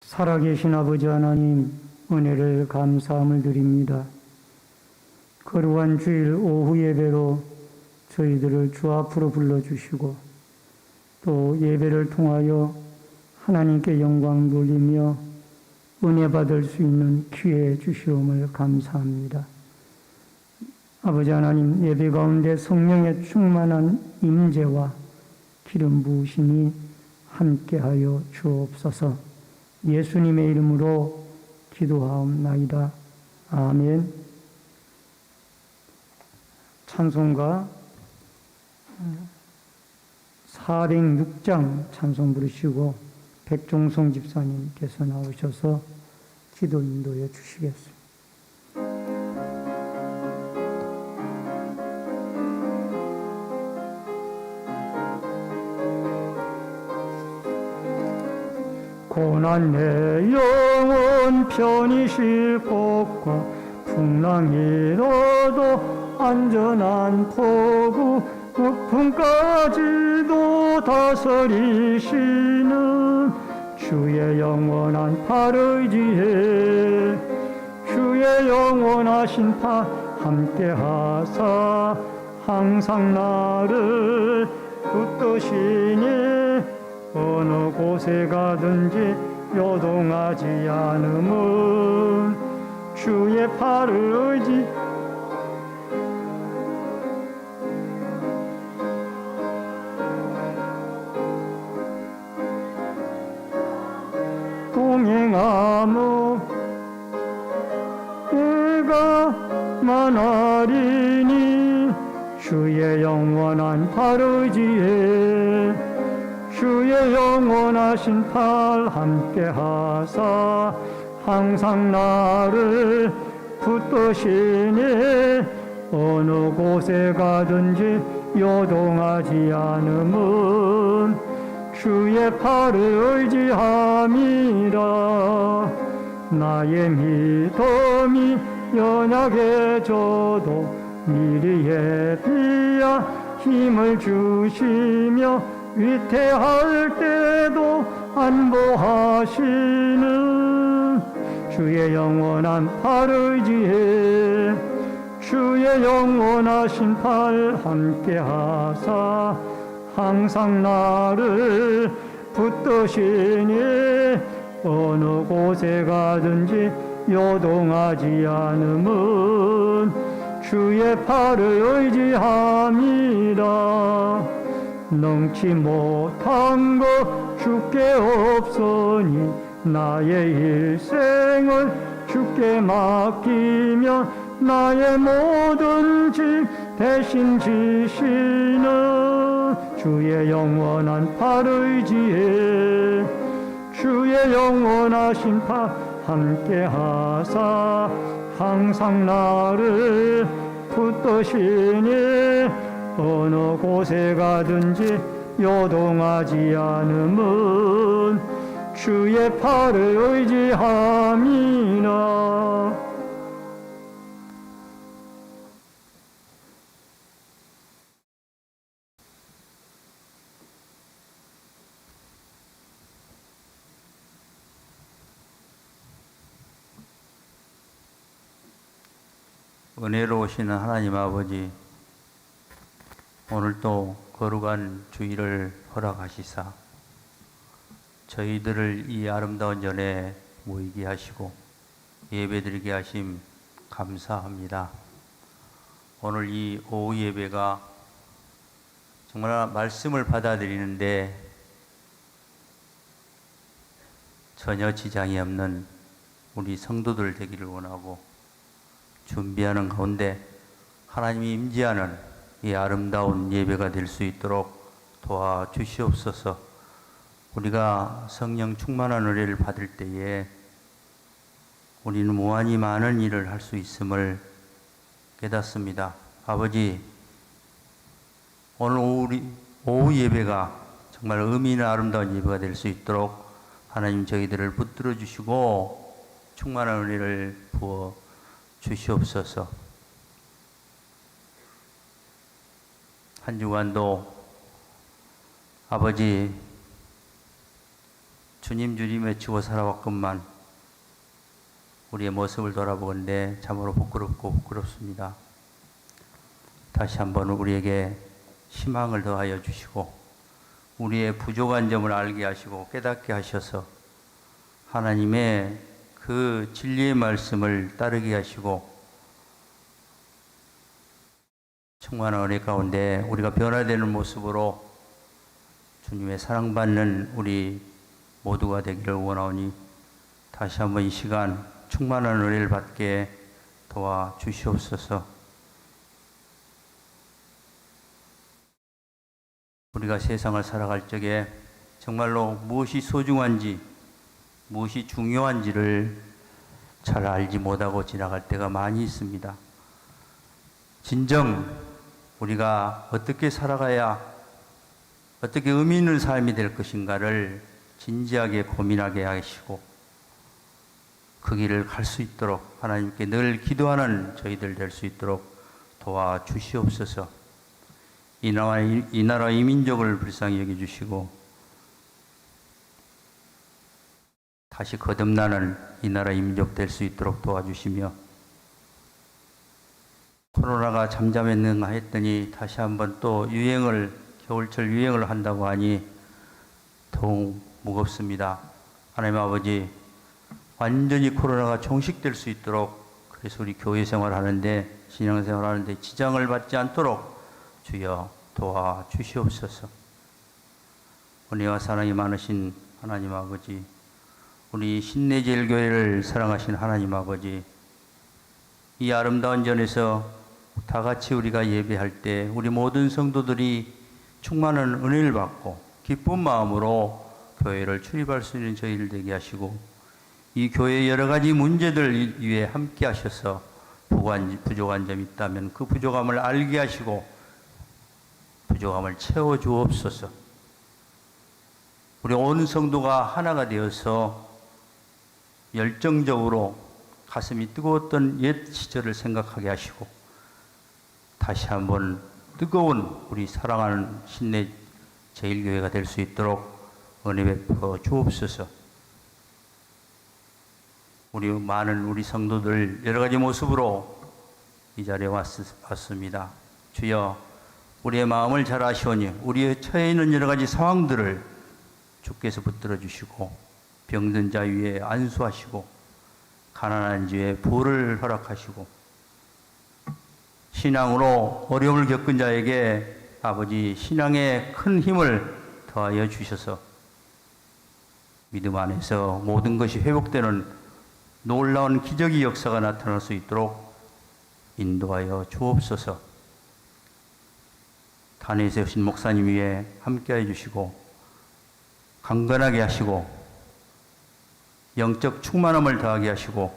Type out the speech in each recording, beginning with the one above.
살아계신 아버지 하나님, 은혜를 감사함을 드립니다. 거룩한 주일 오후 예배로 저희들을 주 앞으로 불러주시고 또 예배를 통하여 하나님께 영광 돌리며 은혜 받을 수 있는 기회 주시옵을 감사합니다. 아버지 하나님, 예배 가운데 성령의 충만한 임재와 기름 부으심이 함께하여 주옵소서. 예수님의 이름으로 기도하옵나이다. 아멘. 찬송가 406장 찬송 부르시고 백종성 집사님께서 나오셔서 기도 인도해 주시겠습니다. 고난 내 영혼 편히 쉴 곳과 풍랑이로도 안전한 포구 폭풍까지도 다스리시는 주의 영원한 팔 의지해 주의 영원하신 팔 함께하사 항상 나를 붙드시니 어느 곳에 가든지 요동하지 않음은 주의 팔을 의지 동행하며 내가 만하리니 주의 영원한 팔 의지해 주의 영원하신 팔 함께하사 항상 나를 붙드시니 어느 곳에 가든지 요동하지 않음은 주의 팔을 의지함이라. 나의 믿음이 연약해져도 미리에 비하 힘을 주시며 위태할 때도 안보하시는 주의 영원한 팔 의지해 주의 영원하신 팔 함께하사 항상 나를 붙드시니 어느 곳에 가든지 요동하지 않음은 주의 팔을 의지함이라. 능치 못한 것 주께 없으니 나의 일생을 주께 맡기면 나의 모든 짐 대신 지시는 주의 영원한 팔 의지해 주의 영원하신 팔 함께하사 항상 나를 붙드시니 어느 곳에 가든지 요동하지 않음은 주의 팔을 의지함이나. 은혜로우시는 하나님 아버지, 오늘도 거룩한 주일을 허락하시사 저희들을 이 아름다운 전에 모이게 하시고 예배드리게 하심 감사합니다. 오늘 이 오후 예배가 정말 말씀을 받아들이는데 전혀 지장이 없는 우리 성도들 되기를 원하고 준비하는 가운데 하나님이 임재하는 이 아름다운 예배가 될 수 있도록 도와주시옵소서. 우리가 성령 충만한 은혜를 받을 때에 우리는 무한히 많은 일을 할 수 있음을 깨닫습니다. 아버지, 오늘 오후 예배가 정말 의미 있는 아름다운 예배가 될 수 있도록 하나님 저희들을 붙들어 주시고 충만한 은혜를 부어 주시옵소서. 한 주간도 아버지 주님 주님 외치고 살아왔건만 우리의 모습을 돌아보건대 참으로 부끄럽고 부끄럽습니다. 다시 한번 우리에게 희망을 더하여 주시고 우리의 부족한 점을 알게 하시고 깨닫게 하셔서 하나님의 그 진리의 말씀을 따르게 하시고 충만한 은혜 가운데 우리가 변화되는 모습으로 주님의 사랑받는 우리 모두가 되기를 원하오니 다시 한번 이 시간 충만한 은혜를 받게 도와주시옵소서. 우리가 세상을 살아갈 적에 정말로 무엇이 소중한지 무엇이 중요한지를 잘 알지 못하고 지나갈 때가 많이 있습니다. 진정 우리가 어떻게 살아가야 어떻게 의미 있는 삶이 될 것인가를 진지하게 고민하게 하시고 그 길을 갈 수 있도록 하나님께 늘 기도하는 저희들 될 수 있도록 도와주시옵소서. 이 나라 이 민족을 불쌍히 여겨주시고 다시 거듭나는 이 나라 이 민족 될 수 있도록 도와주시며 코로나가 잠잠했는가 했더니 다시 한번 또 겨울철 유행을 한다고 하니 더욱 무겁습니다. 하나님 아버지 완전히 코로나가 종식될 수 있도록 그래서 우리 교회 생활하는데 신앙생활하는데 지장을 받지 않도록 주여 도와주시옵소서. 은혜와 사랑이 많으신 하나님 아버지 우리 신내제일교회를 사랑하신 하나님 아버지 이 아름다운 전에서 다 같이 우리가 예배할 때 우리 모든 성도들이 충만한 은혜를 받고 기쁜 마음으로 교회를 출입할 수 있는 저희를 되게 하시고 이 교회의 여러 가지 문제들 위에 함께 하셔서 부족한 점이 있다면 그 부족함을 알게 하시고 부족함을 채워주옵소서. 우리 온 성도가 하나가 되어서 열정적으로 가슴이 뜨거웠던 옛 시절을 생각하게 하시고 다시 한번 뜨거운 우리 사랑하는 신내 제일교회가 될 수 있도록 은혜 베풀어 주옵소서. 우리 성도들 여러 가지 모습으로 이 자리에 왔습니다. 주여 우리의 마음을 잘 아시오니 우리의 처해 있는 여러 가지 상황들을 주께서 붙들어 주시고 병든 자 위에 안수하시고 가난한 자에 부를 허락하시고 신앙으로 어려움을 겪은 자에게 아버지 신앙의 큰 힘을 더하여 주셔서 믿음 안에서 모든 것이 회복되는 놀라운 기적의 역사가 나타날 수 있도록 인도하여 주옵소서. 단에 세우신 목사님 위에 함께해 주시고 강건하게 하시고 영적 충만함을 더하게 하시고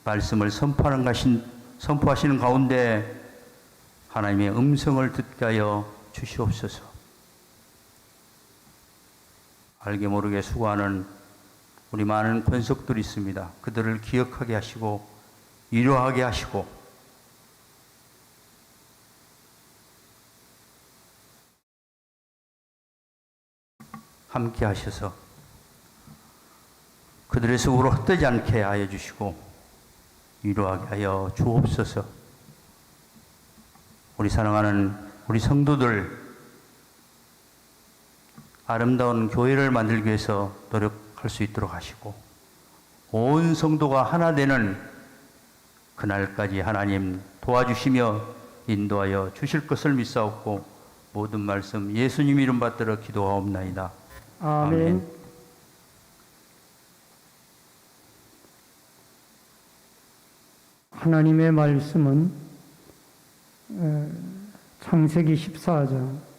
말씀을 선포하시는 가운데 하나님의 음성을 듣게 하여 주시옵소서. 알게 모르게 수고하는 우리 많은 권속들이 있습니다. 그들을 기억하게 하시고 위로하게 하시고 함께 하셔서 그들의 속으로 헛되지 않게 하여 주시고 위로하게 하여 주옵소서. 우리 사랑하는 우리 성도들 아름다운 교회를 만들기 위해서 노력할 수 있도록 하시고 온 성도가 하나 되는 그날까지 하나님 도와주시며 인도하여 주실 것을 믿사옵고 모든 말씀 예수님 이름 받들어 기도하옵나이다. 아멘. 하나님의 말씀은 창세기 14장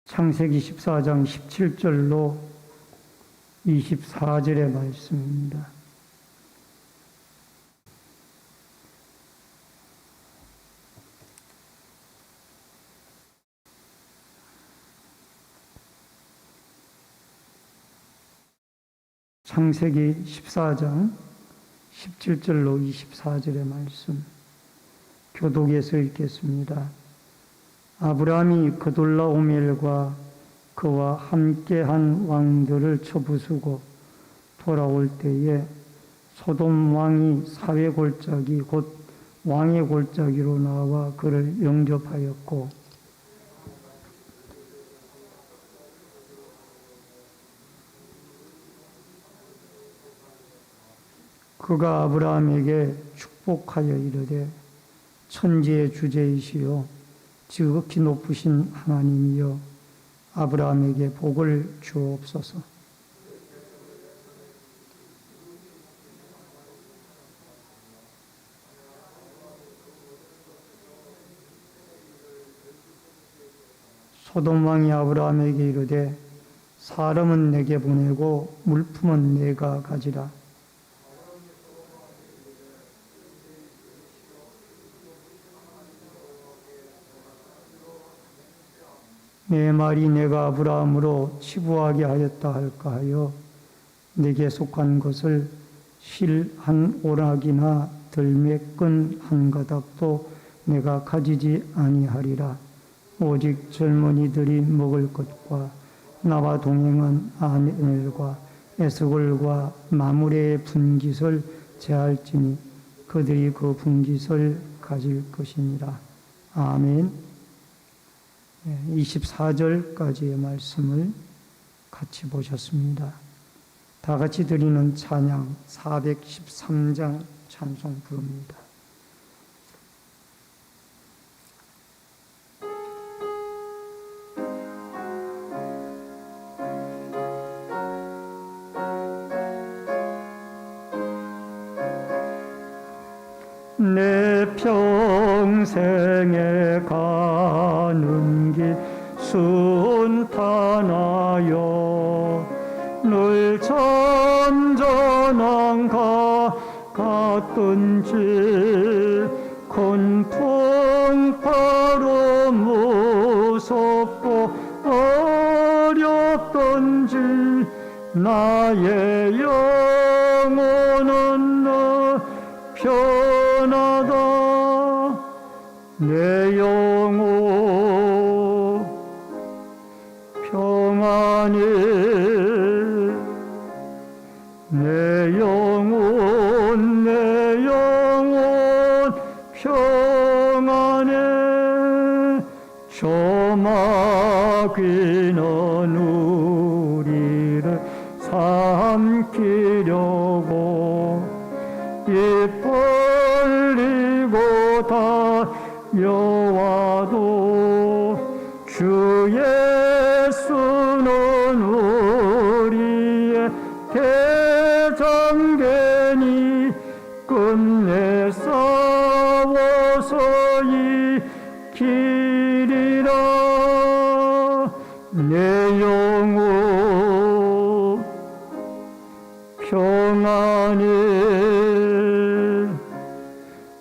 창세기 14장 17절로 24절의 말씀입니다. 창세기 14장 17절로 24절의 말씀 교독에서 읽겠습니다. 아브라함이 그돌라오멜과 그와 함께한 왕들을 쳐부수고 돌아올 때에 소돔 왕이 사회 골짜기 곧 왕의 골짜기로 나와 그를 영접하였고 그가 아브라함에게 축복하여 이르되 천지의 주제이시요 지극히 높으신 하나님이여 아브라함에게 복을 주옵소서. 소돔 왕이 아브라함에게 이르되 사람은 내게 보내고 물품은 내가 가지라. 내 말이 내가 아브라함으로 치부하게 하였다 할까 하여 내게 속한 것을 실 한 오락이나 들매끈 한 가닥도 내가 가지지 아니하리라. 오직 젊은이들이 먹을 것과 나와 동행한 아넬과 에스골과 마므레의 분깃을 제할지니 그들이 그 분깃을 가질 것이니라. 아멘. 24절까지의 말씀을 같이 보셨습니다. 다 같이 드리는 찬양 413장 찬송 부릅니다. 내 평생에 가는 길 순탄하여 늘 점잖은 같던지 군풍파로 무섭고 어렵던지 나의 영혼은 너 편하다. 내 영혼 평안해. 내 영혼 평안해. 저 마귀는 우리를 삼키려고 입 벌리고 달려와도 주 예수는 우리의 대장개니 끝내 싸워서 이기리라. 내 영혼 평안해.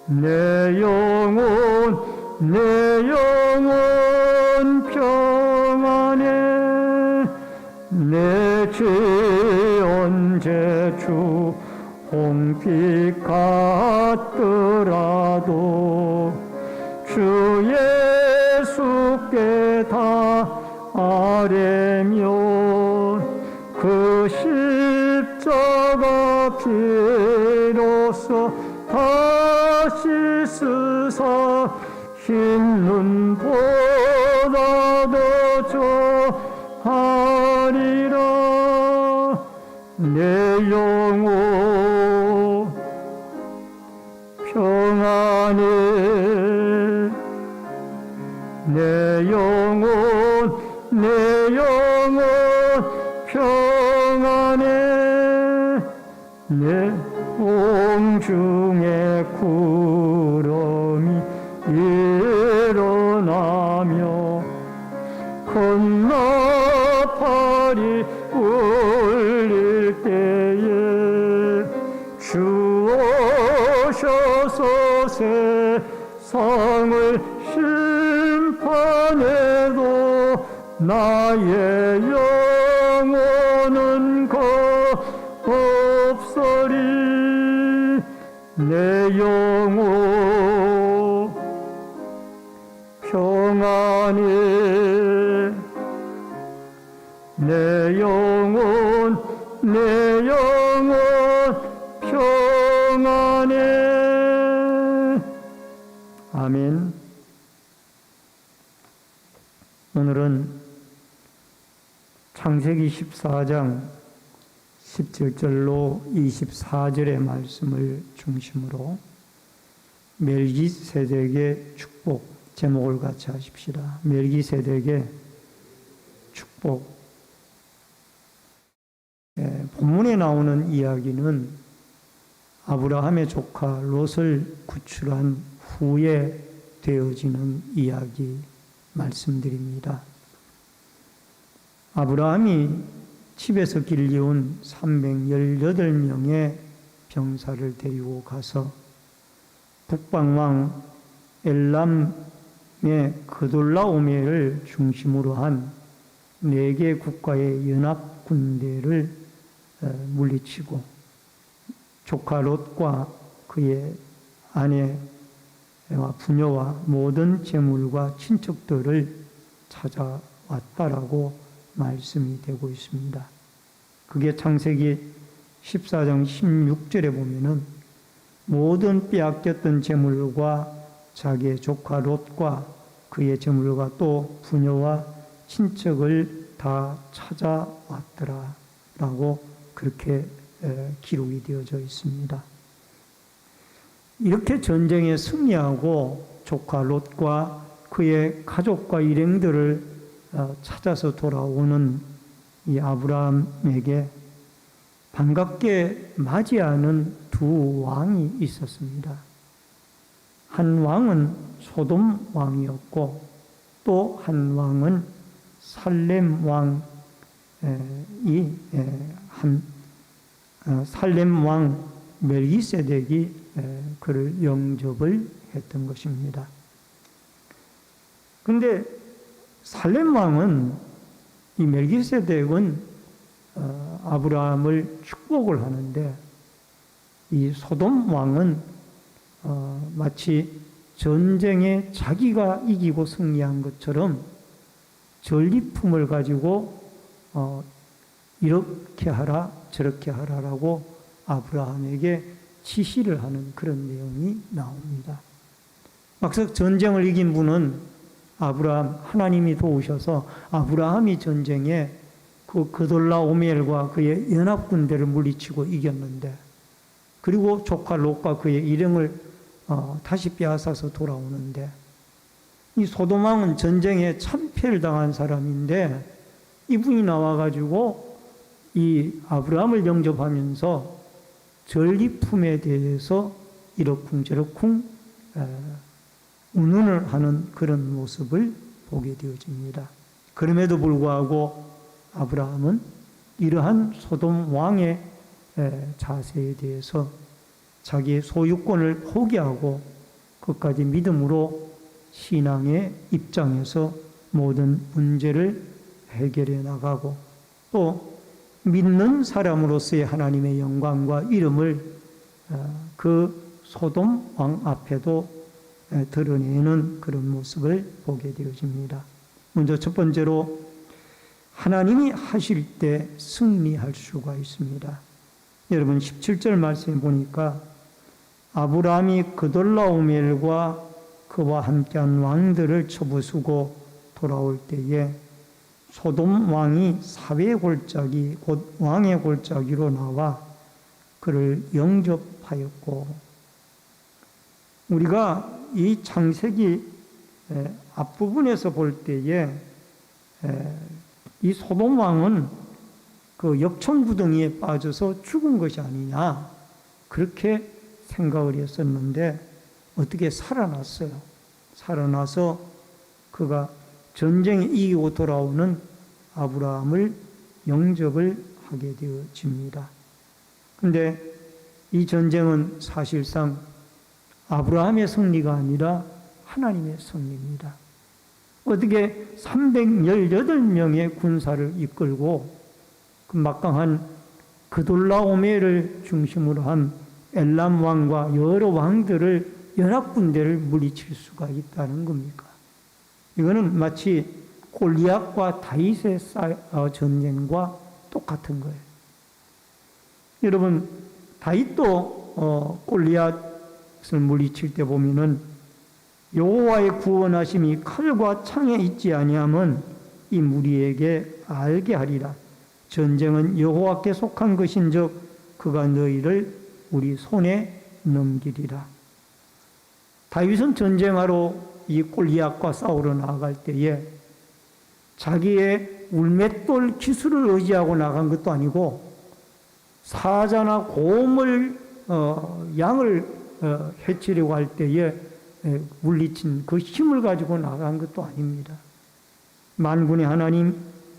내 영혼 평안해. 내 죄 언제 주 홍빛 같더라도 주 예수께 다 아뢰면 그 십자가 피로써 다시 쓰사 흰 눈보다 더 좋아하리라. 내 영혼 평안해. 내 영혼 평안해. 내 공중에 구름이 일어나며 큰 나팔이 울릴 때에 주 오셔서 세상을 심판해도 나의 영혼은 거룩하리라. 없으리 내 영혼 평안해 내 영혼 평안해. 아멘. 오늘은 창세기 14장 17절로 24절의 말씀을 중심으로 멜기세덱의 축복 제목을 같이 하십시다. 멜기세덱의 축복. 본문에 나오는 이야기는 아브라함의 조카 롯을 구출한 후에 되어지는 이야기 말씀드립니다. 아브라함이 집에서 길리운 318명의 병사를 데리고 가서 북방왕 엘람의 그돌라오멜을 중심으로 한 4개 국가의 연합 군대를 물리치고 조카 롯과 그의 아내와 부녀와 모든 재물과 친척들을 찾아왔다라고 말씀이 되고 있습니다. 그게 창세기 14장 16절에 보면은 모든 빼앗겼던 재물과 자기의 조카 롯과 그의 재물과 또 부녀와 친척을 다 찾아왔더라 라고 그렇게 기록이 되어져 있습니다. 이렇게 전쟁에 승리하고 조카 롯과 그의 가족과 일행들을 찾아서 돌아오는 이 아브라함에게 반갑게 맞이하는 두 왕이 있었습니다. 한 왕은 소돔 왕이었고 또 한 왕은 살렘 왕이 살렘 왕 멜기세덱이 그를 영접을 했던 것입니다. 그런데 살렘 왕은 이 멜기세덱은 아브라함을 축복을 하는데 이 소돔 왕은 마치 전쟁에 자기가 이기고 승리한 것처럼 전리품을 가지고 이렇게 하라 저렇게 하라라고 아브라함에게 지시를 하는 그런 내용이 나옵니다. 막상 전쟁을 이긴 분은 아브라함, 하나님이 도우셔서 아브라함이 전쟁에 그 그돌라오멜과 그의 연합군대를 물리치고 이겼는데, 그리고 조카 롯과 그의 일행을 다시 빼앗아서 돌아오는데, 이 소돔 왕은 전쟁에 참패를 당한 사람인데 이분이 나와가지고 이 아브라함을 영접하면서 전리품에 대해서 이러쿵저러쿵 운운을 하는 그런 모습을 보게 되어집니다. 그럼에도 불구하고 아브라함은 이러한 소돔 왕의 자세에 대해서 자기의 소유권을 포기하고 끝까지 믿음으로 신앙의 입장에서 모든 문제를 해결해 나가고 또 믿는 사람으로서의 하나님의 영광과 이름을 그 소돔 왕 앞에도 드러내는 그런 모습을 보게 되어집니다. 먼저 첫 번째로 하나님이 하실 때 승리할 수가 있습니다. 여러분 17절 말씀에 보니까 아브라함이 그돌라오멜과 그와 함께한 왕들을 쳐부수고 돌아올 때에 소돔 왕이 사회 골짜기 곧 왕의 골짜기로 나와 그를 영접하였고, 우리가 이 창세기 앞부분에서 볼 때에 이 소돔 왕은 그 역청구덩이에 빠져서 죽은 것이 아니냐 그렇게 생각을 했었는데 어떻게 살아났어요. 살아나서 그가 전쟁에 이기고 돌아오는 아브라함을 영접을 하게 되어집니다. 그런데 이 전쟁은 사실상 아브라함의 승리가 아니라 하나님의 승리입니다. 어떻게 318명의 군사를 이끌고 그 막강한 그돌라오메를 중심으로 한 엘람 왕과 여러 왕들을 연합군대를 물리칠 수가 있다는 겁니까? 이거는 마치 골리앗과 다윗의 전쟁과 똑같은 거예요. 여러분, 다윗도 골리앗을 물리칠 때 보면은 여호와의 구원하심이 칼과 창에 있지 아니하면 이 무리에게 알게 하리라. 전쟁은 여호와께 속한 것인즉 그가 너희를 우리 손에 넘기리라. 다윗은 전쟁하러 이 골리앗과 싸우러 나아갈 때에 자기의 울맷돌 기술을 의지하고 나간 것도 아니고 사자나 곰을 양을 해치려고 할 때에 물리친 그 힘을 가지고 나간 것도 아닙니다. 만군의 하나님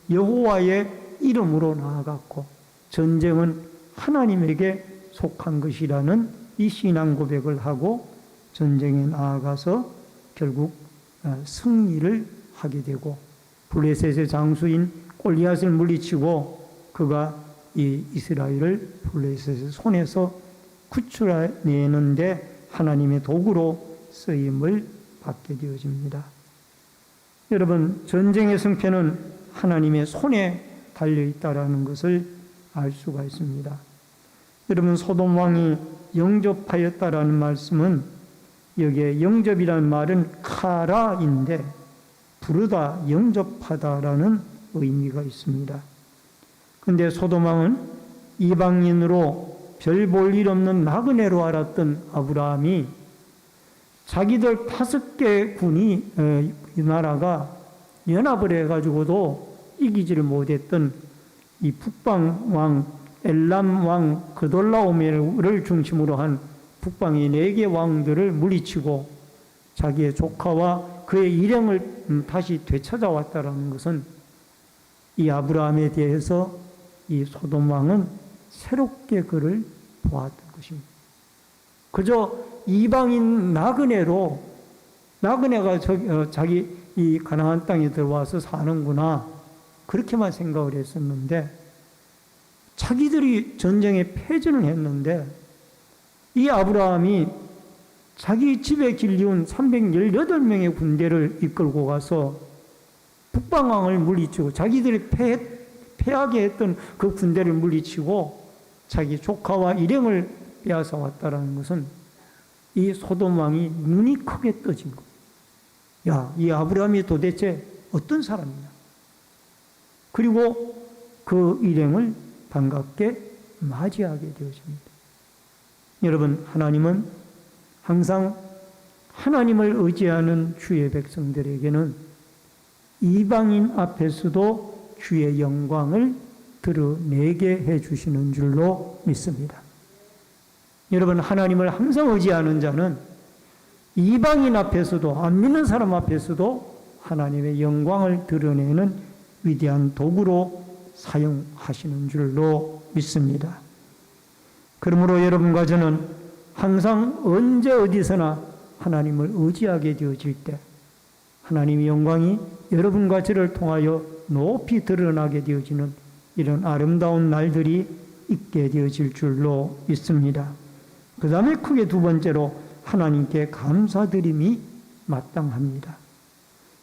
여호와의 이름으로 나아갔고 전쟁은 하나님에게 속한 것이라는 이 신앙 고백을 하고 전쟁에 나아가서 결국 승리를 하게 되고 블레셋의 장수인 골리앗을 물리치고 그가 이 이스라엘을 블레셋의 손에서 구출해내는데 하나님의 도구로 쓰임을 받게 되어집니다. 여러분, 전쟁의 승패는 하나님의 손에 달려있다라는 것을 알 수가 있습니다. 여러분, 소돔 왕이 영접하였다라는 말씀은 여기에 영접이라는 말은 카라인데 부르다, 영접하다라는 의미가 있습니다. 그런데 소돔 왕은 이방인으로 별 볼 일 없는 나그네로 알았던 아브라함이 자기들 5개 군이 이 나라가 연합을 해가지고도 이기지를 못했던 이 북방 왕 엘람 왕 그돌라오메를 중심으로 한 북방의 4개 왕들을 물리치고 자기의 조카와 그의 일행을 다시 되찾아왔다는 것은 이 아브라함에 대해서 이 소돔 왕은 새롭게 그를 보았던 것입니다. 그저 이방인 나그네로 나그네가 자기 이 가나안 땅에 들어와서 사는구나 그렇게만 생각을 했었는데 자기들이 전쟁에 패전을 했는데 이 아브라함이 자기 집에 길리운 318명의 군대를 이끌고 가서 북방왕을 물리치고 자기들이 패하게 했던 그 군대를 물리치고 자기 조카와 일행을 빼앗아 왔다는 것은 이 소돔 왕이 눈이 크게 떠진 거예요. 야, 이 아브라함이 도대체 어떤 사람이냐? 그리고 그 일행을 반갑게 맞이하게 되어집니다. 여러분, 하나님은 항상 하나님을 의지하는 주의 백성들에게는 이방인 앞에서도 주의 영광을 드러내게 해주시는 줄로 믿습니다. 여러분, 하나님을 항상 의지하는 자는 이방인 앞에서도 안 믿는 사람 앞에서도 하나님의 영광을 드러내는 위대한 도구로 사용하시는 줄로 믿습니다. 그러므로 여러분과 저는 항상 언제 어디서나 하나님을 의지하게 되어질 때 하나님의 영광이 여러분과 저를 통하여 높이 드러나게 되어지는 이런 아름다운 날들이 있게 되어질 줄로 믿습니다. 그 다음에 크게 두 번째로 하나님께 감사드림이 마땅합니다.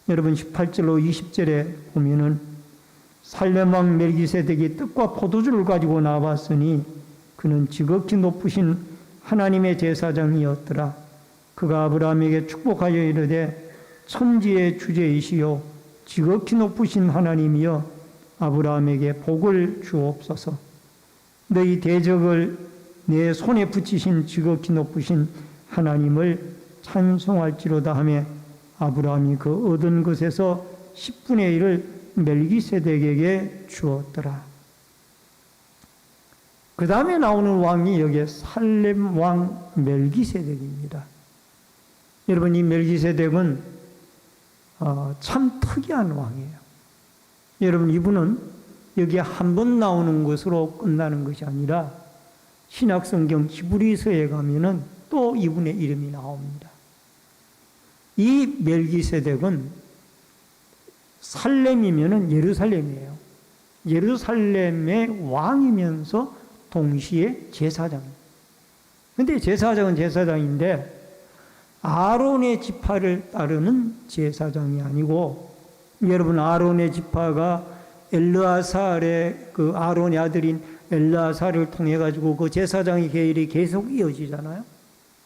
여러분 18절로 20절에 보면은 살렘왕 멜기세덱이 떡과 포도주를 가지고 나왔으니 그는 지극히 높으신 하나님의 제사장이었더라. 그가 아브라함에게 축복하여 이르되 천지의 주제이시요 지극히 높으신 하나님이여 아브라함에게 복을 주옵소서. 너희 대적을 내 손에 붙이신 지극히 높으신 하나님을 찬송할지로다 하며 아브라함이 그 얻은 것에서 10분의 1을 멜기세덱에게 주었더라. 그 다음에 나오는 왕이 여기에 살렘 왕 멜기세덱입니다. 여러분, 이 멜기세덱은 참 특이한 왕이에요. 여러분, 이분은 여기에 한 번 나오는 것으로 끝나는 것이 아니라 신약성경 히브리서에 가면은 또 이분의 이름이 나옵니다. 이 멜기세덱은 살렘이면은 예루살렘이에요. 예루살렘의 왕이면서 동시에 제사장입니다. 근데 제사장은 제사장인데 아론의 지파를 따르는 제사장이 아니고, 여러분 아론의 지파가 엘르아살의 그 아론의 아들인 엘르아살을 통해 가지고 그 제사장의 계율이 계속 이어지잖아요.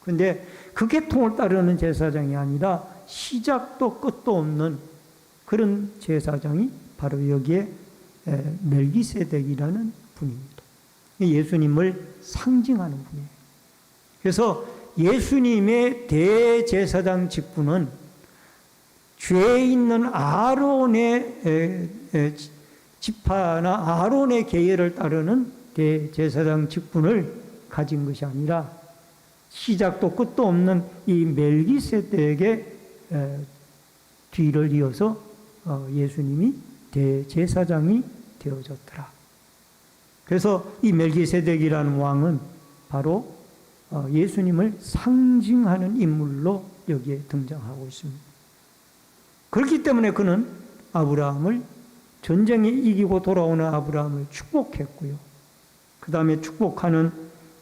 근데 그 계통을 따르는 제사장이 아니라 시작도 끝도 없는 그런 제사장이 바로 여기에 멜기세덱이라는 분입니다. 예수님을 상징하는 분이에요. 그래서 예수님의 대제사장 직분은 죄 있는 아론의 지파나 아론의 계율을 따르는 대제사장 직분을 가진 것이 아니라 시작도 끝도 없는 이 멜기세덱의 뒤를 이어서 예수님이 대제사장이 되어졌더라. 그래서 이 멜기세덱이라는 왕은 바로 예수님을 상징하는 인물로 여기에 등장하고 있습니다. 그렇기 때문에 그는 아브라함을, 전쟁에 이기고 돌아오는 아브라함을 축복했고요. 그 다음에 축복하는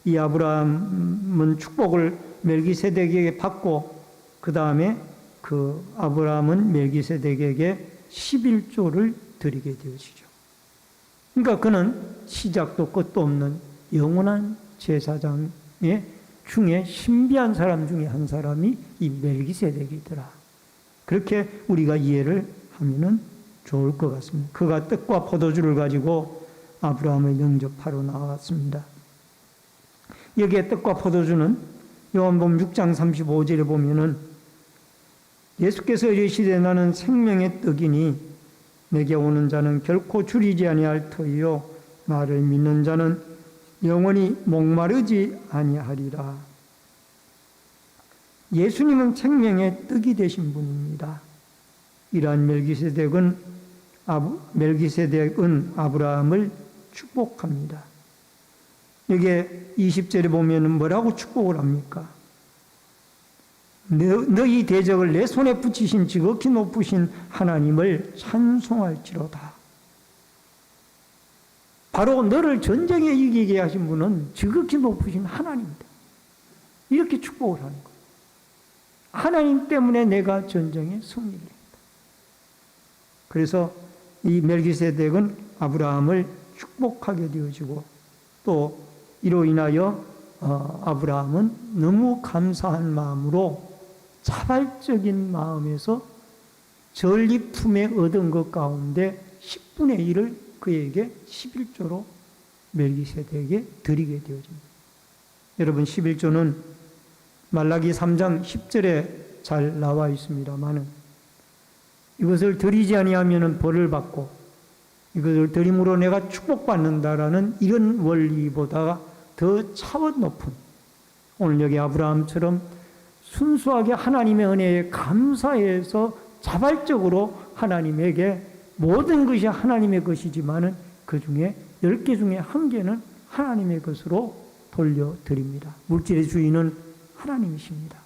이 아브라함은 축복을 멜기세덱에게 받고, 그 다음에 그 아브라함은 멜기세덱에게 11조를 드리게 되어지죠. 그러니까 그는 시작도 끝도 없는 영원한 제사장 중에 신비한 사람 중에 한 사람이 이 멜기세덱이더라. 그렇게 우리가 이해를 하면은 좋을 것 같습니다. 그가 떡과 포도주를 가지고 아브라함을 영접하러 나왔습니다. 여기에 떡과 포도주는 요한복음 6장 35절에 보면은 예수께서 이르시되 나는 생명의 떡이니 내게 오는 자는 결코 줄이지 아니할 터이요 나를 믿는 자는 영원히 목마르지 아니하리라. 예수님은 생명의 떡이 되신 분입니다. 이러한 멜기세덱은 아브라함을 축복합니다. 여기에 20절에 보면 뭐라고 축복을 합니까? 너희 대적을 내 손에 붙이신 지극히 높으신 하나님을 찬송할지로다. 바로 너를 전쟁에 이기게 하신 분은 지극히 높으신 하나님이다. 이렇게 축복을 하는 거예요. 하나님 때문에 내가 전쟁에 승리를 했다. 그래서 이 멜기세덱은 아브라함을 축복하게 되어지고, 또 이로 인하여 아브라함은 너무 감사한 마음으로 자발적인 마음에서 전리품에 얻은 것 가운데 10분의 1을 그에게 11조로 멜기세덱에게 드리게 되어집니다. 여러분, 11조는 말라기 3장 10절에 잘 나와 있습니다만은, 이것을 드리지 아니하면 벌을 받고 이것을 드림으로 내가 축복받는다라는 이런 원리보다 더 차원 높은, 오늘 여기 아브라함처럼 순수하게 하나님의 은혜에 감사해서 자발적으로 하나님에게 모든 것이 하나님의 것이지만은 그 중에 10개 중에 1개는 하나님의 것으로 돌려드립니다. 물질의 주인은 하나님이십니다.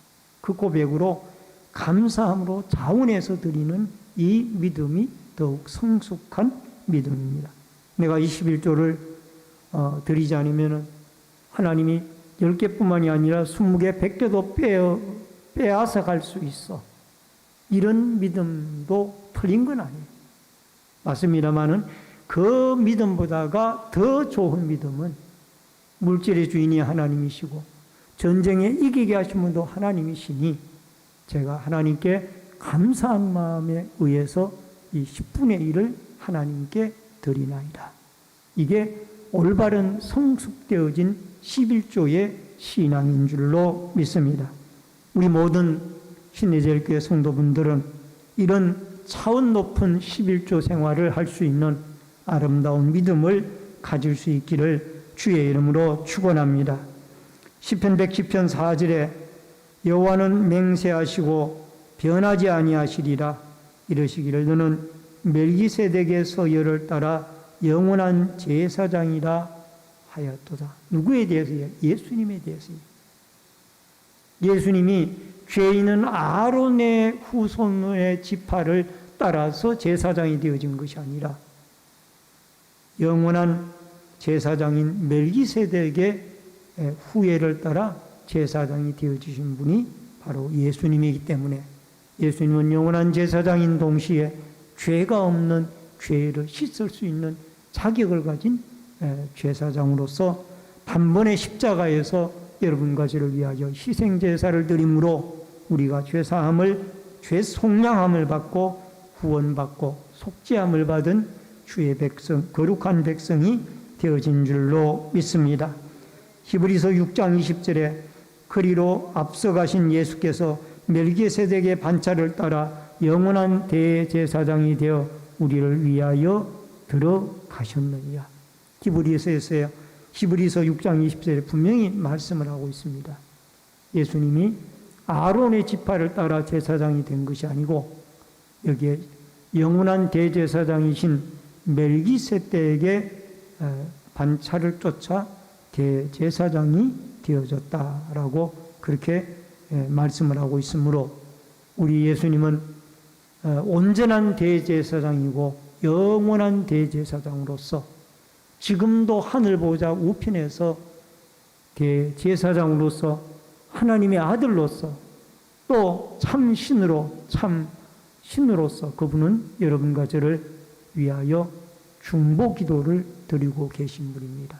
그 고백으로 감사함으로 자원해서 드리는 이 믿음이 더욱 성숙한 믿음입니다. 내가 21조를 드리지 않으면 하나님이 10개뿐만이 아니라 20개, 100개도 빼앗아 갈 수 있어. 이런 믿음도 틀린 건 아니에요. 맞습니다만은 그 믿음보다가 더 좋은 믿음은 물질의 주인이 하나님이시고 전쟁에 이기게 하신 분도 하나님이시니 제가 하나님께 감사한 마음에 의해서 이 10분의 1을 하나님께 드리나이다. 이게 올바른 성숙되어진 11조의 신앙인 줄로 믿습니다. 우리 모든 신의제일교회 성도분들은 이런 차원 높은 11조 생활을 할 수 있는 아름다운 믿음을 가질 수 있기를 주의 이름으로 축원합니다. 시편 110편 4절에 여호와는 맹세하시고 변하지 아니하시리라 이러시기를 너는 멜기세덱의 서열을 따라 영원한 제사장이라 하였도다. 누구에 대해서요? 예수님에 대해서요. 예수님이 죄 있는 아론의 후손의 지파를 따라서 제사장이 되어진 것이 아니라 영원한 제사장인 멜기세덱의 후예를 따라 제사장이 되어주신 분이 바로 예수님이기 때문에 예수님은 영원한 제사장인 동시에 죄가 없는 죄를 씻을 수 있는 자격을 가진 제사장으로서 단번에 십자가에서 여러분과 저를 위하여 희생제사를 드림으로 우리가 죄 속량함을 받고 구원받고 속죄함을 받은 주의 백성, 거룩한 백성이 되어진 줄로 믿습니다. 히브리서 6장 20절에 그리로 앞서가신 예수께서 멜기세덱의 반차를 따라 영원한 대제사장이 되어 우리를 위하여 들어가셨느니라. 히브리서 6장 20절에 분명히 말씀을 하고 있습니다. 예수님이 아론의 지파를 따라 제사장이 된 것이 아니고 여기에 영원한 대제사장이신 멜기세덱의 반차를 쫓아 대제사장이 되어졌다라고 그렇게 말씀을 하고 있으므로 우리 예수님은 온전한 대제사장이고 영원한 대제사장으로서 지금도 하늘 보좌 우편에서 대제사장으로서 하나님의 아들로서 또 참 신으로서 그분은 여러분과 저를 위하여 중보 기도를 드리고 계신 분입니다.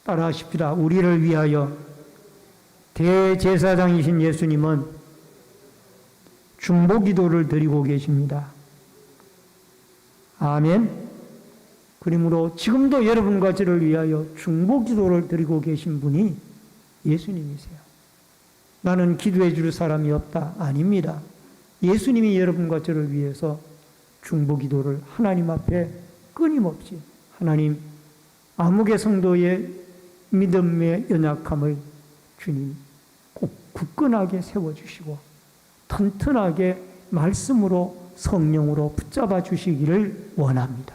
따라하십시다. 우리를 위하여 대제사장이신 예수님은 중보 기도를 드리고 계십니다. 아멘. 그러므로 지금도 여러분과 저를 위하여 중보 기도를 드리고 계신 분이 예수님이세요. 나는 기도해 줄 사람이 없다. 아닙니다. 예수님이 여러분과 저를 위해서 중보 기도를 하나님 앞에 끊임없이 하나님 아무개 성도의 믿음의 연약함을 주님 꼭 굳건하게 세워주시고 튼튼하게 말씀으로 성령으로 붙잡아 주시기를 원합니다.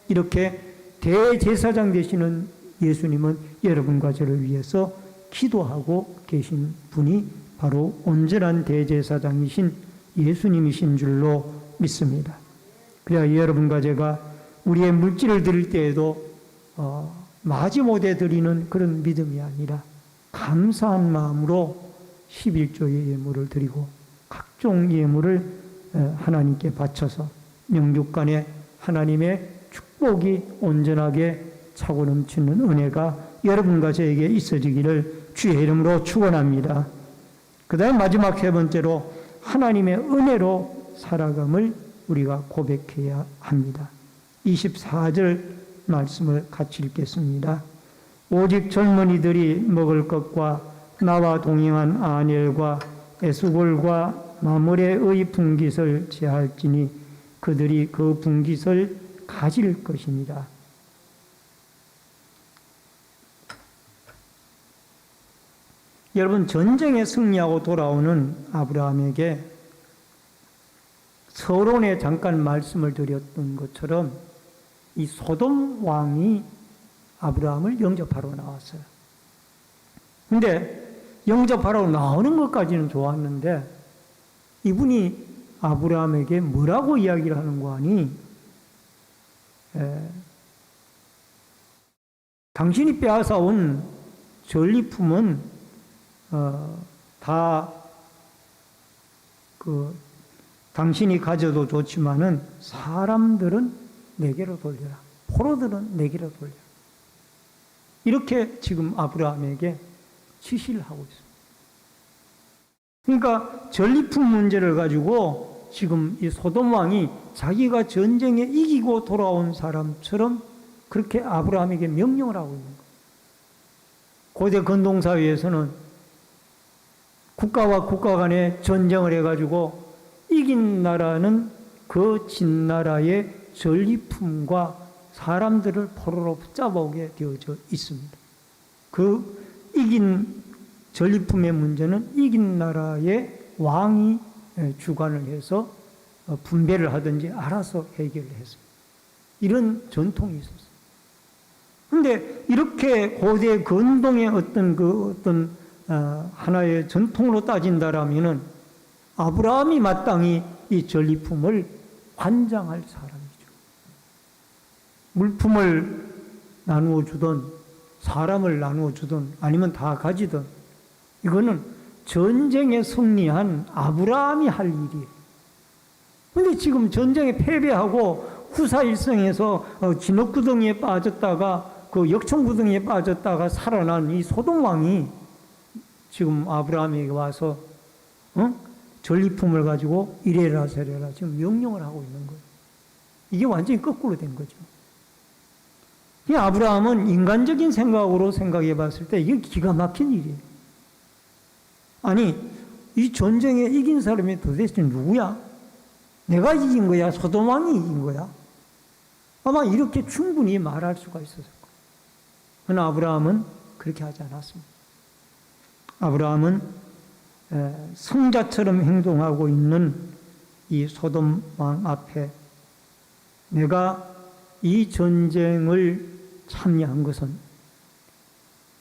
이렇게 대제사장 되시는 예수님은 여러분과 저를 위해서 기도하고 계신 분이 바로 온전한 대제사장이신 예수님이신 줄로 믿습니다. 그래야 여러분과 제가 우리의 물질을 드릴 때에도 마지못해 드리는 그런 믿음이 아니라 감사한 마음으로 11조의 예물을 드리고 각종 예물을 하나님께 바쳐서 영육간에 하나님의 축복이 온전하게 차고 넘치는 은혜가 여러분과 저에게 있어지기를 주의 이름으로 축원합니다. 그 다음 마지막 세 번째로 하나님의 은혜로 살아감을 우리가 고백해야 합니다. 24절 말씀을 같이 읽겠습니다. 오직 젊은이들이 먹을 것과 나와 동행한 아넬과 에스골과 마므레의 분깃을 제할지니 그들이 그 분깃을 가질 것입니다. 여러분, 전쟁에 승리하고 돌아오는 아브라함에게 서론에 잠깐 말씀을 드렸던 것처럼 이 소돔 왕이 아브라함을 영접하러 나왔어요. 근데 영접하러 나오는 것까지는 좋았는데 이분이 아브라함에게 뭐라고 이야기를 하는 거 아니? 당신이 빼앗아온 전리품은 다 당신이 가져도 좋지만은 사람들은 내게로 돌려라. 포로들은 내게로 돌려라. 이렇게 지금 아브라함에게 지시를 하고 있습니다. 그러니까 전리품 문제를 가지고 지금 이 소돔 왕이 자기가 전쟁에 이기고 돌아온 사람처럼 그렇게 아브라함에게 명령을 하고 있는 거예요. 고대 근동사회에서는 국가와 국가 간에 전쟁을 해가지고 이긴 나라는 그 진 나라의 전리품과 사람들을 포로로 붙잡아오게 되어져 있습니다. 그 이긴 전리품의 문제는 이긴 나라의 왕이 주관을 해서 분배를 하든지 알아서 해결을 했습니다. 이런 전통이 있었어요. 그런데 이렇게 고대 근동의 어떤 하나의 전통으로 따진다라면은 아브라함이 마땅히 이 전리품을 관장할 사람이죠. 물품을 나누어 주든 사람을 나누어 주든 아니면 다 가지든 이거는 전쟁에 승리한 아브라함이 할 일이에요. 근데 지금 전쟁에 패배하고 후사일성에서 진흙구덩이에 빠졌다가 그 역청구덩이에 빠졌다가 살아난 이 소돔 왕이 지금 아브라함에게 와서 전리품을 가지고 이래라 저래라 지금 명령을 하고 있는 거예요. 이게 완전히 거꾸로 된 거죠. 이 아브라함은 인간적인 생각으로 생각해 봤을 때 이게 기가 막힌 일이에요. 아니, 이 전쟁에 이긴 사람이 도대체 누구야? 내가 이긴 거야? 소돔 왕이 이긴 거야? 아마 이렇게 충분히 말할 수가 있었을 거예요. 그러나 아브라함은 그렇게 하지 않았습니다. 아브라함은 성자처럼 행동하고 있는 이 소돔 왕 앞에 내가 이 전쟁을 참여한 것은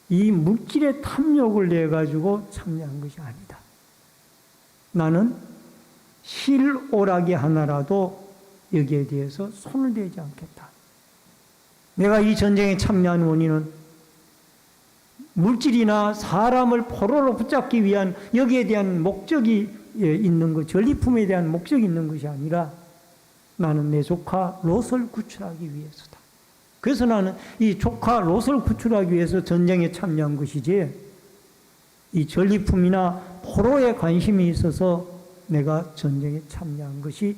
이 물질의 탐욕을 내 가지고 참여한 것이 아니다. 나는 실오라기 하나라도 여기에 대해서 손을 대지 않겠다. 내가 이 전쟁에 참여한 원인은 물질이나 사람을 포로로 붙잡기 위한 여기에 대한 목적이 있는 것, 전리품에 대한 목적이 있는 것이 아니라 나는 내 조카 롯을 구출하기 위해서다. 그래서 나는 이 조카 롯을 구출하기 위해서 전쟁에 참여한 것이지 이 전리품이나 포로에 관심이 있어서 내가 전쟁에 참여한 것이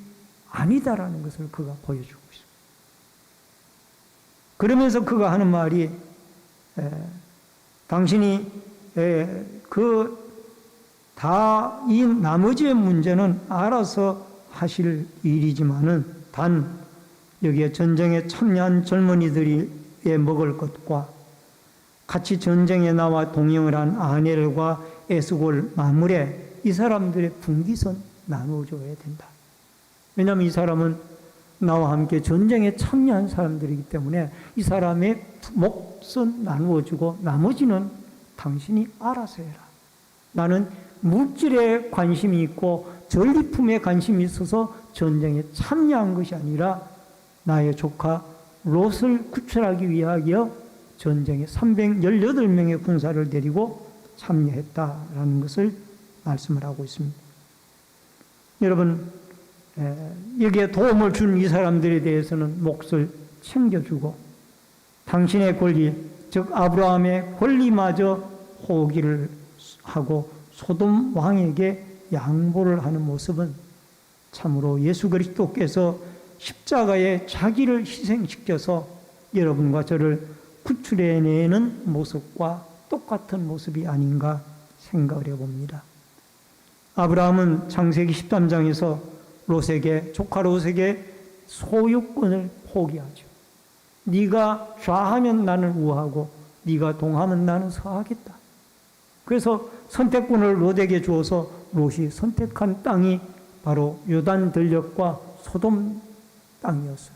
아니다라는 것을 그가 보여주고 있습니다. 그러면서 그가 하는 말이 당신이 다 이 나머지의 문제는 알아서 하실 일이지만은 단 여기에 전쟁에 참여한 젊은이들이 먹을 것과 같이 전쟁에 나와 동행을 한 아넬과 에스골 마물에 이 사람들의 분깃은 나누어줘야 된다. 왜냐하면 이 사람은 나와 함께 전쟁에 참여한 사람들이기 때문에 이 사람의 몫은 나누어주고 나머지는 당신이 알아서 해라. 나는 물질에 관심이 있고 전리품에 관심이 있어서 전쟁에 참여한 것이 아니라 나의 조카 롯을 구출하기 위하여 전쟁에 318명의 군사를 데리고 참여했다라는 것을 말씀을 하고 있습니다. 여러분, 여기에 도움을 준 이 사람들에 대해서는 몫을 챙겨주고 당신의 권리, 즉 아브라함의 권리마저 포기를 하고 소돔 왕에게 양보를 하는 모습은 참으로 예수 그리스도께서 십자가에 자기를 희생시켜서 여러분과 저를 구출해내는 모습과 똑같은 모습이 아닌가 생각을 해봅니다. 아브라함은 창세기 13장에서 롯에게, 조카 롯에게 소유권을 포기하죠. 네가 좌하면 나는 우하고 네가 동하면 나는 서하겠다. 그래서 선택권을 롯에게 주어서 롯이 선택한 땅이 바로 요단 들녘과 소돔 땅이었어요.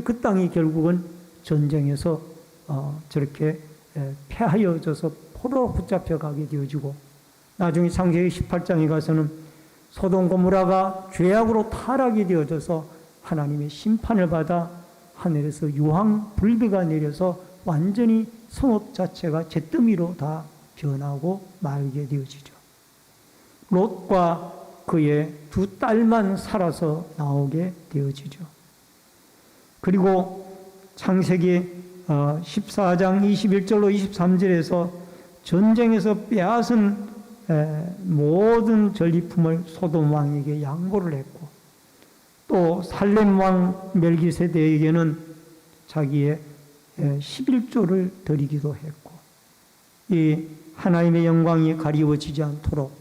그 땅이 결국은 전쟁에서 저렇게 패하여져서 포로로 붙잡혀 가게 되어지고 나중에 창세기 18장에 가서는 소돔 고모라가 죄악으로 타락이 되어져서 하나님의 심판을 받아 하늘에서 유황 불비가 내려서 완전히 성읍 자체가 잿더미로 다 변하고 말게 되어지죠. 롯과 그의 두 딸만 살아서 나오게 되어지죠. 그리고 창세기 14장 21절로 23절에서 전쟁에서 빼앗은 모든 전리품을 소돔 왕에게 양보를 했고 또 살렘 왕 멜기세덱에게는 자기의 11조를 드리기도 했고 이 하나님의 영광이 가리워지지 않도록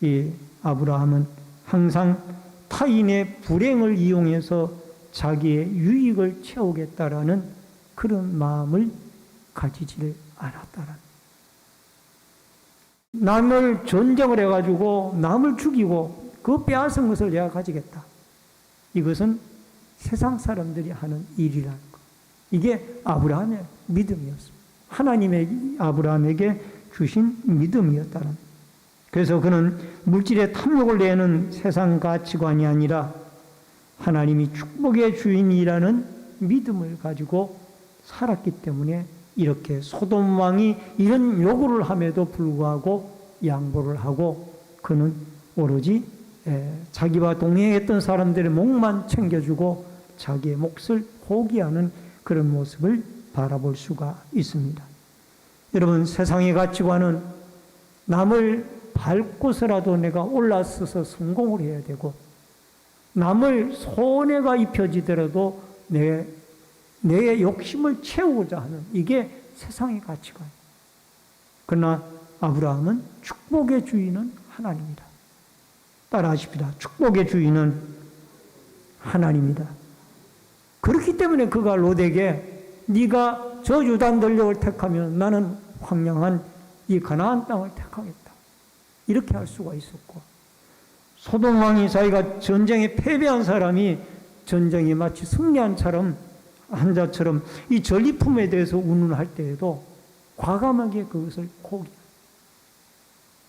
이 아브라함은 항상 타인의 불행을 이용해서 자기의 유익을 채우겠다라는 그런 마음을 가지지를 않았다는. 남을 전쟁을 해가지고 남을 죽이고 그 빼앗은 것을 내가 가지겠다. 이것은 세상 사람들이 하는 일이라는 것. 이게 아브라함의 믿음이었습니다. 하나님의 아브라함에게 주신 믿음이었다는. 그래서 그는 물질의 탐욕을 내는 세상 가치관이 아니라 하나님이 축복의 주인이라는 믿음을 가지고 살았기 때문에 이렇게 소돔 왕이 이런 요구를 함에도 불구하고 양보를 하고 그는 오로지 자기와 동행했던 사람들의 목만 챙겨주고 자기의 몫을 포기하는 그런 모습을 바라볼 수가 있습니다. 여러분, 세상의 가치관은 남을 밟고서라도 내가 올라서서 성공을 해야 되고, 남을 손해가 입혀지더라도 내 욕심을 채우고자 하는, 이게 세상의 가치관. 그러나 아브라함은 축복의 주인은 하나님이다. 따라하십시다. 축복의 주인은 하나님이다. 그렇기 때문에 그가 롯에게 네가 저 유단 들녘을 택하면 나는 황량한 이 가나안 땅을 택하겠다. 이렇게 할 수가 있었고, 소돔 왕이 자기가 전쟁에 패배한 사람이 전쟁에 마치 승리한 자처럼 이 전리품에 대해서 운운할 때에도 과감하게 그것을 포기합니다.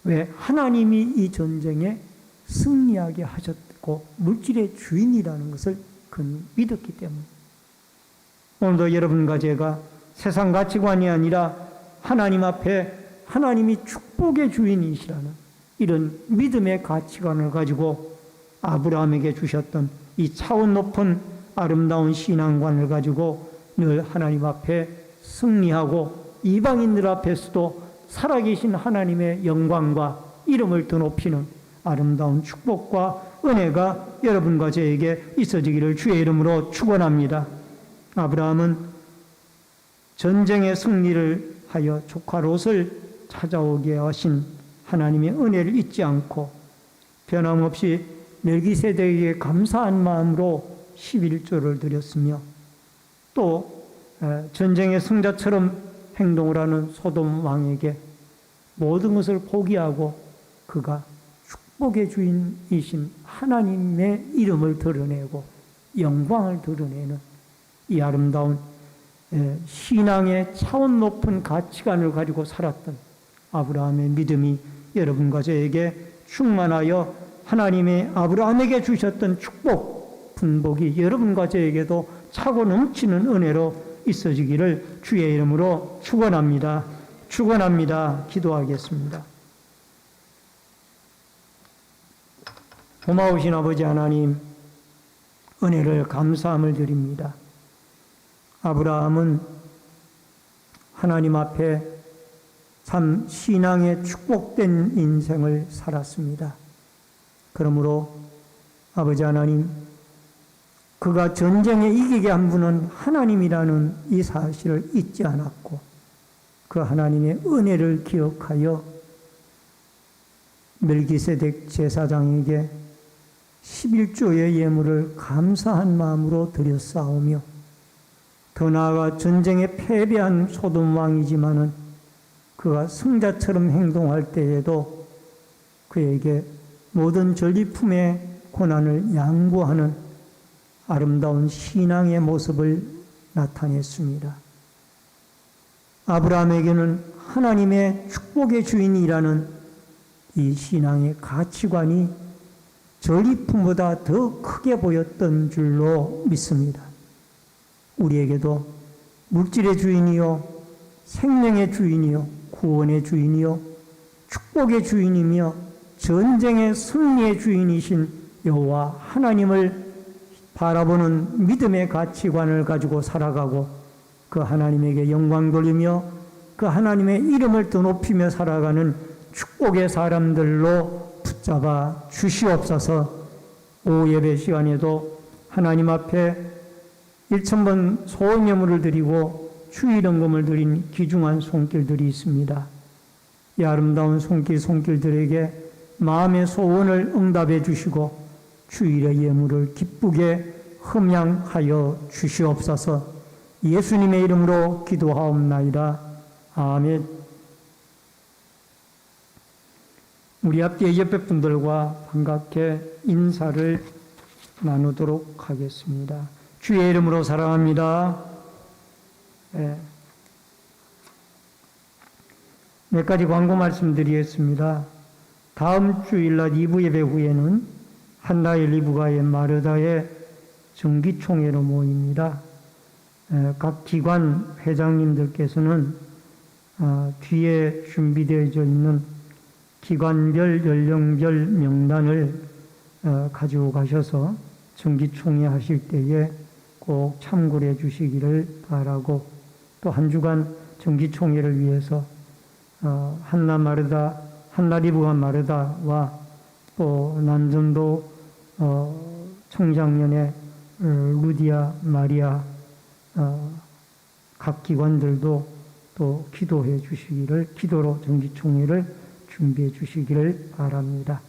왜? 하나님이 이 전쟁에 승리하게 하셨고 물질의 주인이라는 것을 그는 믿었기 때문에. 오늘도 여러분과 제가 세상 가치관이 아니라 하나님 앞에 하나님이 축복의 주인이시라는 이런 믿음의 가치관을 가지고 아브라함에게 주셨던 이 차원 높은 아름다운 신앙관을 가지고 늘 하나님 앞에 승리하고 이방인들 앞에서도 살아계신 하나님의 영광과 이름을 더 높이는 아름다운 축복과 은혜가 여러분과 저에게 있어지기를 주의 이름으로 축원합니다. 아브라함은 전쟁의 승리를 하여 조카 롯을 찾아오게 하신 하나님의 은혜를 잊지 않고 변함없이 멜기세덱에게 감사한 마음으로 11조를 드렸으며, 또 전쟁의 승자처럼 행동을 하는 소돔 왕에게 모든 것을 포기하고 그가 축복의 주인이신 하나님의 이름을 드러내고 영광을 드러내는 이 아름다운 신앙의 차원 높은 가치관을 가지고 살았던 아브라함의 믿음이 여러분과 저에게 충만하여 하나님의 아브라함에게 주셨던 축복, 분복이 여러분과 저에게도 차고 넘치는 은혜로 있어지기를 주의 이름으로 축원합니다. 축원합니다. 기도하겠습니다. 고마우신 아버지 하나님, 은혜를 감사함을 드립니다. 아브라함은 하나님 앞에 참 신앙의 축복된 인생을 살았습니다. 그러므로 아버지 하나님, 그가 전쟁에 이기게 한 분은 하나님이라는 이 사실을 잊지 않았고 그 하나님의 은혜를 기억하여 멜기세덱 제사장에게 11조의 예물을 감사한 마음으로 드렸사오며, 더 나아가 전쟁에 패배한 소돔 왕이지만은 그가 승자처럼 행동할 때에도 그에게 모든 전리품의 고난을 양보하는 아름다운 신앙의 모습을 나타냈습니다. 아브라함에게는 하나님의 축복의 주인이라는 이 신앙의 가치관이 전리품보다 더 크게 보였던 줄로 믿습니다. 우리에게도 물질의 주인이요, 생명의 주인이요, 구원의 주인이요, 축복의 주인이며 전쟁의 승리의 주인이신 여호와 하나님을 바라보는 믿음의 가치관을 가지고 살아가고 그 하나님에게 영광 돌리며 그 하나님의 이름을 더 높이며 살아가는 축복의 사람들로 붙잡아 주시옵소서. 오후 예배 시간에도 하나님 앞에 1000번 소원 예물을 드리고 주일헌금을 드린 귀중한 손길들이 있습니다. 이 아름다운 손길들에게 마음의 소원을 응답해 주시고 주일의 예물을 기쁘게 흠양하여 주시옵소서. 예수님의 이름으로 기도하옵나이다. 아멘. 우리 앞뒤 옆에 분들과 반갑게 인사를 나누도록 하겠습니다. 주의 이름으로 사랑합니다. 몇 가지 광고 말씀드리겠습니다. 다음 주일날 2부 예배 후에는 한나일 리브가의 마르다의 정기총회로 모입니다. 각 기관 회장님들께서는 뒤에 준비되어져 있는 기관별 연령별 명단을 가지고 가셔서 정기총회 하실 때에 꼭 참고를 해 주시기를 바라고, 또 한 주간 정기총회를 위해서 한나리브가 마르다와 또 난전도 총장년의 루디아 마리아 각 기관들도 또 기도해 주시기를, 기도로 정기총회를 준비해 주시기를 바랍니다.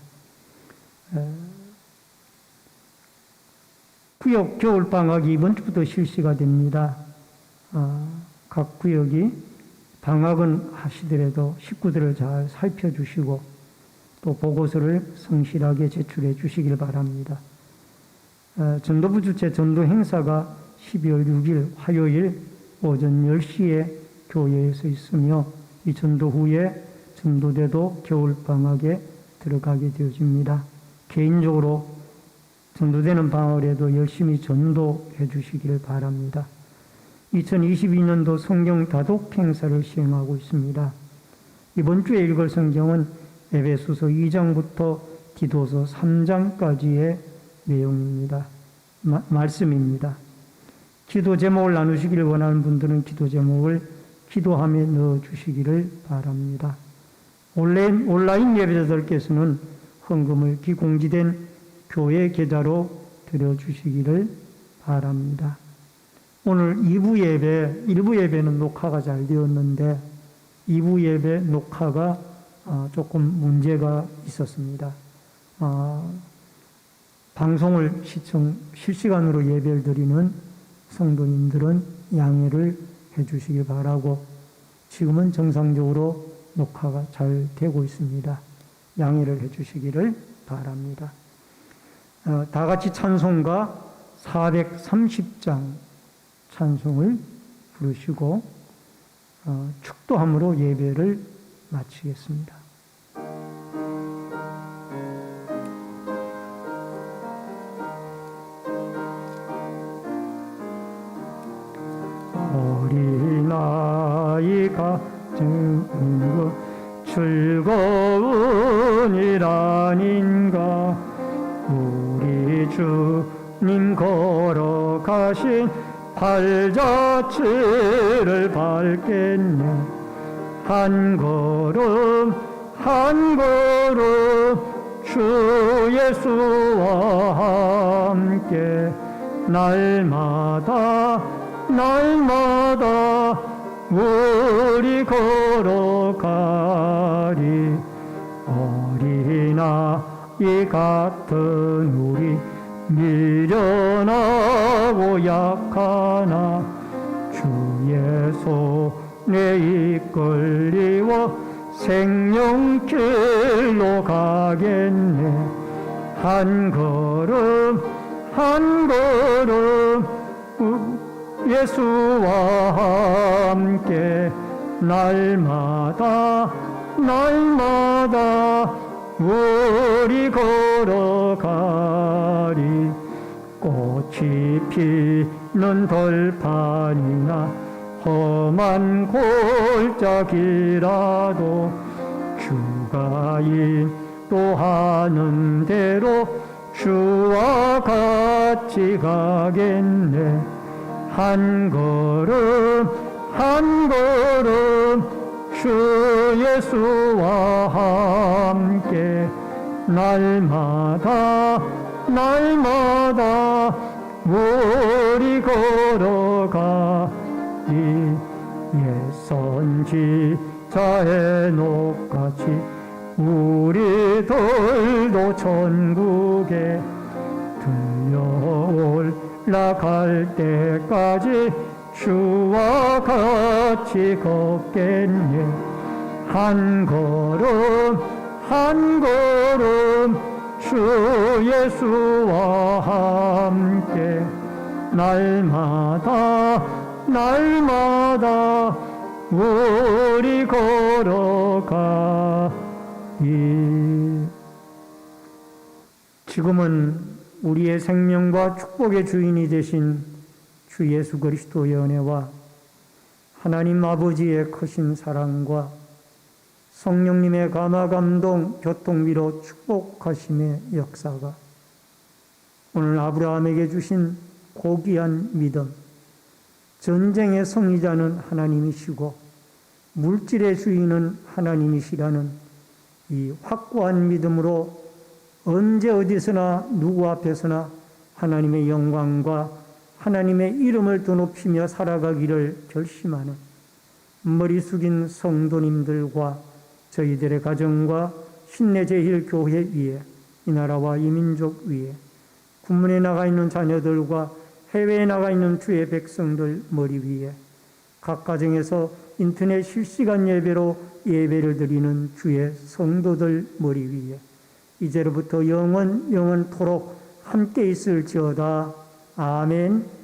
구역 겨울방학이 이번 주부터 실시가 됩니다. 각 구역이 방학은 하시더라도 식구들을 잘 살펴주시고 또 보고서를 성실하게 제출해 주시길 바랍니다. 전도부 주최 전도 행사가 12월 6일 화요일 오전 10시에 교회에서 있으며, 이 전도 후에 전도대도 겨울방학에 들어가게 되어집니다. 개인적으로 전도되는 방학에도 열심히 전도해 주시기를 바랍니다. 2022년도 성경 다독 행사를 시행하고 있습니다. 이번 주에 읽을 성경은 에베소서 2장부터 디도서 3장까지의 내용입니다. 말씀입니다. 기도 제목을 나누시기를 원하는 분들은 기도 제목을 기도함에 넣어주시기를 바랍니다. 온라인 예배자들께서는 헌금을 기공지된 교회 계좌로 드려주시기를 바랍니다. 오늘 2부 예배, 1부 예배는 녹화가 잘 되었는데 2부 예배 녹화가 조금 문제가 있었습니다. 방송을 실시간으로 예배를 드리는 성도님들은 양해를 해주시기 바라고, 지금은 정상적으로 녹화가 잘 되고 있습니다. 양해를 해주시기를 바랍니다. 다 같이 찬송가 430장 찬송을 부르시고 축도함으로 예배를 마치겠습니다. 어린아이가 듣는 즐거운 일 아닌가. 우리 주님 걸어가신 발자취를 밟겠네. 한 걸음 한 걸음 주 예수와 함께 날마다 날마다 우리 걸어가리. 어린아이 같은 우리 미련하고 약하나 주의 손에 이끌리워 생명길로 가겠네. 한 걸음 한 걸음 예수와 함께 날마다 날마다 우리 걸어가리. 꽃이 피는 들판이나 험한 골짜기라도 주가 인도하는 대로 주와 같이 가겠네. 한 걸음 한 걸음 주 예수와 함께 날마다 날마다 우리 걸어가리. 옛 선지자의 녹같이 우리들도 천국에 들려올라갈 때까지 주와 같이 걷겠네. 한 걸음 한 걸음 주 예수와 함께 날마다 날마다 우리 걸어가리. 지금은 우리의 생명과 축복의 주인이 되신 주 예수 그리스도의 은혜와 하나님 아버지의 크신 사랑과 성령님의 감화 감동 교통비로 축복하심의 역사가 오늘 아브라함에게 주신 고귀한 믿음, 전쟁의 승리자는 하나님이시고 물질의 주인은 하나님이시라는 이 확고한 믿음으로 언제 어디서나 누구 앞에서나 하나님의 영광과 하나님의 이름을 드높이며 살아가기를 결심하는 머리 숙인 성도님들과 저희들의 가정과 신내제일교회 위에 이 나라와 이 민족 위에 군문에 나가 있는 자녀들과 해외에 나가 있는 주의 백성들 머리 위에 각 가정에서 인터넷 실시간 예배로 예배를 드리는 주의 성도들 머리 위에 이제로부터 영원토록 함께 있을지어다. 아멘.